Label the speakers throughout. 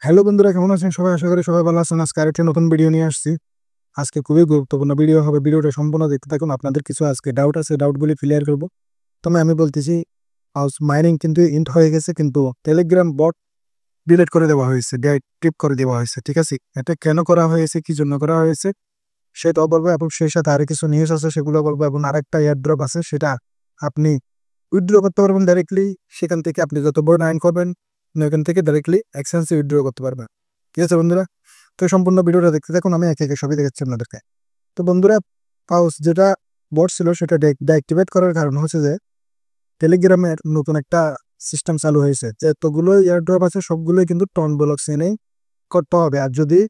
Speaker 1: Hello বন্ধুরা, কেমন আছেন সবাই? আশা করি সবাই ভালো আছেন। আজকে আরেকটি নতুন ভিডিও নিয়ে আসছি। আজকে খুবই গুরুত্বপূর্ণ ভিডিও হবে। ভিডিওটা সম্পূর্ণ দেখতে থাকুন। আপনাদের কিছু আজকে ডাউট আছে, ডাউটগুলি ক্লিয়ার করব। তবে আমি বলতেছি, হাউস মাইনিং কিন্তু ইন্ট হয়ে গেছে, কিন্তু টেলিগ্রাম বট ডিলিট করে দেওয়া হয়েছে, ডিঅ্যাক্টিভ করে দেওয়া হয়েছে। ঠিক আছে, এটা কেন করা হয়েছে, কি জন্য করা হয়েছে সেটাও বলবো, এবং সেই সাথে আরো কিছু নিউজ আছে সেগুলো বলবো, এবং আরেকটা এয়ারড্রপ আছে, সেটা আপনি উইথড্র করতে পারবেন ডাইরেক্টলি। সেখান থেকে আপনি যত বড় আর্ন করবেন, ওখান থেকে ডাইরেক্টলি এক্সচেঞ্জে উইথড্র করতে পারবেন। ঠিক আছে বন্ধুরা, তো সম্পূর্ণ ভিডিওটা দেখতে থাকুন। আমি একে একে সবই দেখাচ্ছি আপনাদেরকে। তো বন্ধুরা, পাউস যেটা বট ছিল সেটা ডিঅ্যাক্টিভেট করার কারণ হচ্ছে যে টেলিগ্রামের নতুন একটা সিস্টেম চালু হয়েছে, যে এতগুলো এয়ারড্রপ আছে সবগুলোই কিন্তু টন ব্লক চেইনেই করতে হবে। আর যদি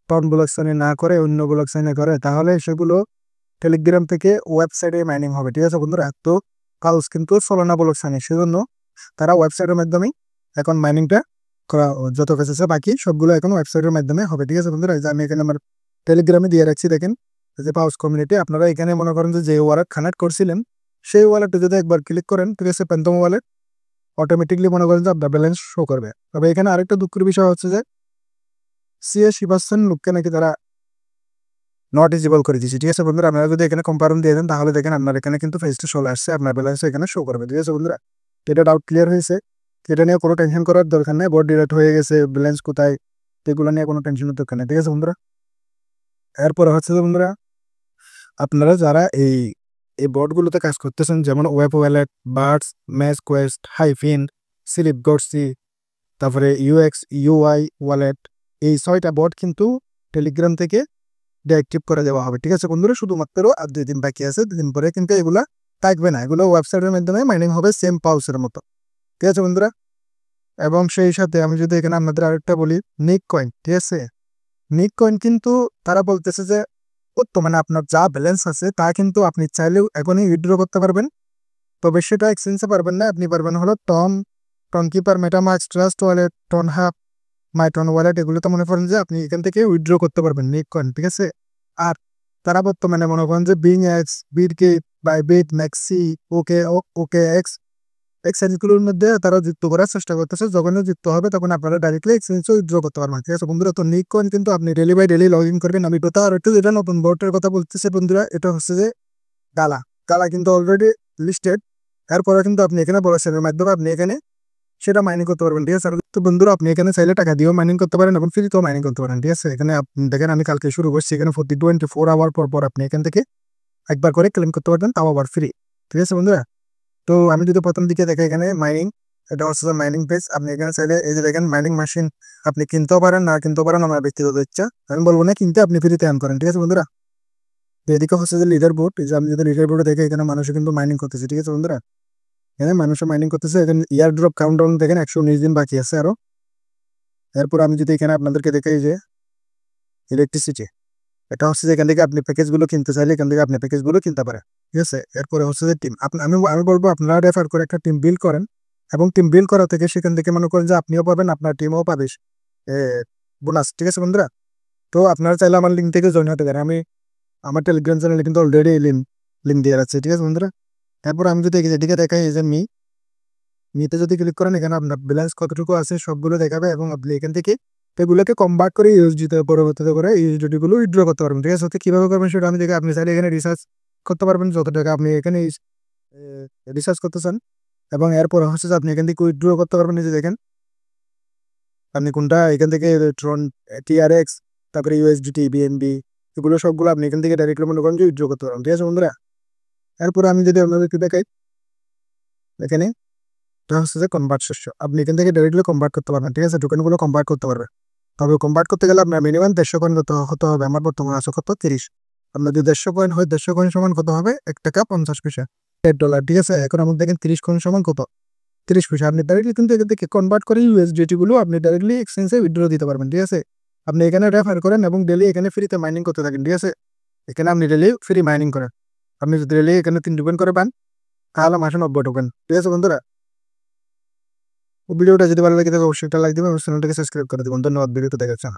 Speaker 1: টন ব্লক চেইনে না করে, অন্য ব্লক চেইনে করে, তাহলে সেগুলো টেলিগ্রাম থেকে ওয়েবসাইটে মাইনিং হবে। ঠিক আছে বন্ধুরা, তো পাউস কিন্তু সোলানা ব্লক চেইনে, সেজন্য তারা ওয়েবসাইটের মাধ্যমে এখন মাইনিংটা করা, যত ফেস আছে বাকি সবগুলো এখন ওয়েবসাইটের মাধ্যমে হবে। ঠিক আছে বন্ধুরা, এই যে আমি এখানে আমার টেলিগ্রামে দিয়ে রাখছি, দেখেন যে পাউস কমিউনিটি। আপনারা এখানে মনে করেন যে ওয়ালেট কানেক্ট করছিলেন, সেই ওয়ালেটে যদি একবার ক্লিক করেন, ঠিক আছে, প্যান্থম ওয়ালেট, অটোমেটিকলি মনে করেন যে আপনার ব্যালেন্স শো করবে। তবে এখানে আরেকটা দুঃখের বিষয় হচ্ছে যে 86% লোককে নাকি তারা নট ইজিবল করে দিয়েছে। ঠিক আছে বন্ধুরা, আপনারা যদি এখানে কম্পারেন দিয়ে দেন, তাহলে দেখেন আপনার এখানে কিন্তু ফেসটা চলে আসছে, আপনার ব্যালেন্স এখানে শো করবে। ঠিক আছে বন্ধুরা, এটা ডাউট ক্লিয়ার হয়েছে। এটা নিয়ে কোনো টেনশন করার দরকার নেই, বোর্ড ডিরেক্ট হয়ে গেছে, ব্যালেন্স কোথায়, এগুলো নিয়ে কোনো টেনশনের দরকার নেই। ঠিক আছে বন্ধুরা, এরপরে হচ্ছে যে বন্ধুরা, আপনারা যারা এই এই বোর্ডগুলোতে কাজ করতেছেন, যেমন web wallet, Birds, Match Quest, হাইফিন, স্লিপ গডসি, তারপরে ইউএক্স ইউআই ওয়ালেট, এই 6টা বোর্ড কিন্তু টেলিগ্রাম থেকে ডিঅ্যাক্টিভ করে দেওয়া হবে। ঠিক আছে বন্ধুরা, শুধুমাত্র আর 2 দিন বাকি আছে, 2 দিন পরে কিন্তু এগুলা থাকবে না, এগুলো ওয়েবসাইটের মাধ্যমে মাইনিং হবে সেম পাউসের মতো। ঠিক আছে বন্ধুরা, এবং সেই সাথে আমি যদি এখানে আপনাদের আরেকটা বলি, নিক কয়েন। ঠিক আছে, নিক কয়েন কিন্তু তারা বলতেছে যে বর্তমানে আপনার যা ব্যালেন্স আছে তা কিন্তু আপনি চাইলেও এখনই উইথড্র করতে পারবেন, তবে সেটা এক্সচেঞ্জে পারবেন না। আপনি পারবেন হলো Tonkeeper, MetaMask, Trust Wallet, Ton Hub, MyTonWallet, এগুলোতে মনে করেন যে আপনি এখান থেকে উইথড্র করতে পারবেন নিক কয়েন। ঠিক আছে, আর তারা বর্তমানে মনে করেন যে বিং এক্স, বিটকে, বাইবিট, ম্যাক্সি, ওকে ওকে এক্স এক্সচেঞ্জগুলোর মধ্যে তারা যুক্ত করার চেষ্টা করতেছে। যখন যুক্ত হবে তখন আপনারা ডাইরেক্টলি এক্সচেঞ্জে উইথড্র করতে পারবেন। ঠিক আছে বন্ধুরা, তো নিক কয়েন কিন্তু আপনি daily by daily log in করবেন। আমি তো আর একটু যেটা নতুন বোর্ডের কথা বলতেছে বন্ধুরা, এটা হচ্ছে যে গালা গালা কিন্তু অলরেডি লিস্টেড। এরপরে কিন্তু আপনি এখানে বড় সেলের মাধ্যমে আপনি এখানে সেটা মাইনিং করতে পারবেন। ঠিক আছে, আর তো বন্ধুরা, আপনি এখানে চাইলে টাকা দিয়েও মাইনিং করতে পারেন এবং ফ্রিতেও মাইনিং করতে পারেন। ঠিক আছে, এখানে আপনি দেখেন আমি কালকে শুরু করছি, এখানে 24 আওয়ার পর পর আপনি এখান থেকে একবার করে ক্লেম করতে পারবেন, তাও আবার ফ্রি। ঠিক আছে বন্ধুরা, তো আমি যদি প্রথম দিকে দেখে এখানে মাইনিং, এটা হচ্ছে মাইনিং পেজ। আপনি এখানে চাইলে এই যে দেখেন মাইনিং মেশিন, আপনি কিনতেও পারেন, না কিনতেও পারেন, আমার ব্যক্তিগত ইচ্ছা। আমি বলবো না কিনতে, আপনি ফ্রিতে আর্ন করেন। ঠিক আছে বন্ধুরা, তো এদিকে হচ্ছে যে লিডার বোর্ড। এই যে আমি যদি লিডার বোর্ডে দেখে, এখানে মানুষ কিন্তু মাইনিং করতেছে। ঠিক আছে বন্ধুরা, এখানে মানুষ মাইনিং করতেছে। এখানে ইয়ার ড্রপ কাউন্টডাউন দেখেন 119 দিন বাকি আছে আরো। এরপর আমি যদি এখানে আপনাদেরকে দেখাই যে ইলেকট্রিসিটি, এটা হচ্ছে যে এখান থেকে আপনি প্যাকেজগুলো কিনতে চাইলে এখান থেকে আপনি প্যাকেজগুলো কিনতে পারেন। ঠিক আছে, এরপরে হচ্ছে যে টিম, আমি বলবো আপনারা রেফার করে একটা টিম বিল্ড করেন, এবং টিম বিল্ড করা থেকে সেখান থেকে মনে করেন যে আপনিও পাবেন, আপনার টিমও পাবে বোনাস। ঠিক আছে বন্ধুরা, তো আপনারা চাইলে আমার লিঙ্ক থেকে জয়েন হতে পারেন। আমি আমার টেলিগ্রাম চ্যানেলে কিন্তু অলরেডি লিঙ্ক দিয়ে রাখছি। ঠিক আছে বন্ধুরা, তারপর আমি যদি এদিকে দেখাই, এই যে মিতে যদি ক্লিক করেন, এখানে আপনার ব্যালেন্স কতটুকু আছে সবগুলো দেখাবে, এবং আপনি এখান থেকে এগুলোকে কনভার্ট করে ইউএসডিতে পরবর্তীতে করে ইউএসডি গুলো উইথড্র করতে পারবেন। ঠিক আছে, তো কিভাবে করবেন সেটা আমি দেখে, আপনি চাইলে এখানে রিসার্চ করতে পারবেন যত টাকা আপনি এখানে রিসার্চ করতে চান, এবং এরপর হচ্ছে যে আপনি এখান থেকে উইথড্র করতে পারবেন। এই যে দেখেন আপনি কোনটা এখান থেকে ট্রন, টিআরএক্স, তারপরে ইউএসডিটি, বিএনবি, এগুলো সবগুলো আপনি এখান থেকে ডাইরেক্টলি মনে করেন যে উইথড্র করতে পারবেন। ঠিক আছে বন্ধুরা, এরপরে আমি যদি আপনাদেরকে দেখাই, এখানে এটা হচ্ছে যে কনভার্ট শস্য, আপনি এখান থেকে ডাইরেক্টলি কনভার্ট করতে পারবেন। ঠিক আছে, টোকেনগুলো কনভার্ট করতে পারবেন। তবে কনভার্ট করতে গেলে আপনার মিনিমাম 150 কয়েন হতে হবে। আমার বর্তমানে আছে কত, 30। আপনার যদি 150 কয়েন হয়, 150 কয়েন সমান কত হবে, 1 টাকা 50 পয়সা, $8। ঠিক আছে, এখন আমার দেখেন 30 কয়েন সমান কত, 30 পয়সা। আপনি ডাইরেক্টলি কিন্তু এখান থেকে কনভার্ট করে ইউএসডিটি গুলো আপনি ডাইরেক্টলি এক্সচেঞ্জে উইথড্র দিতে পারবেন। ঠিক আছে, আপনি এখানে রেফার করেন এবং ডেলি এখানে ফ্রিতে মাইনিং করতে থাকেন। ঠিক আছে, এখানে আপনি ডেলি ফ্রি মাইনিং করেন। আপনি যদি ডেলি এখানে 3 টোকেন করে পান, তাহলে মাসে 90 টোকেন। ঠিক আছে বন্ধুরা, ভিডিওটা যদি ভালো লাগে তাহলে অবশ্যই একটা লাইক দিবেন এবং চ্যানেলটাকে সাবস্ক্রাইব করে দিবেন। ধন্যবাদ ভিডিওটা দেখার জন্য।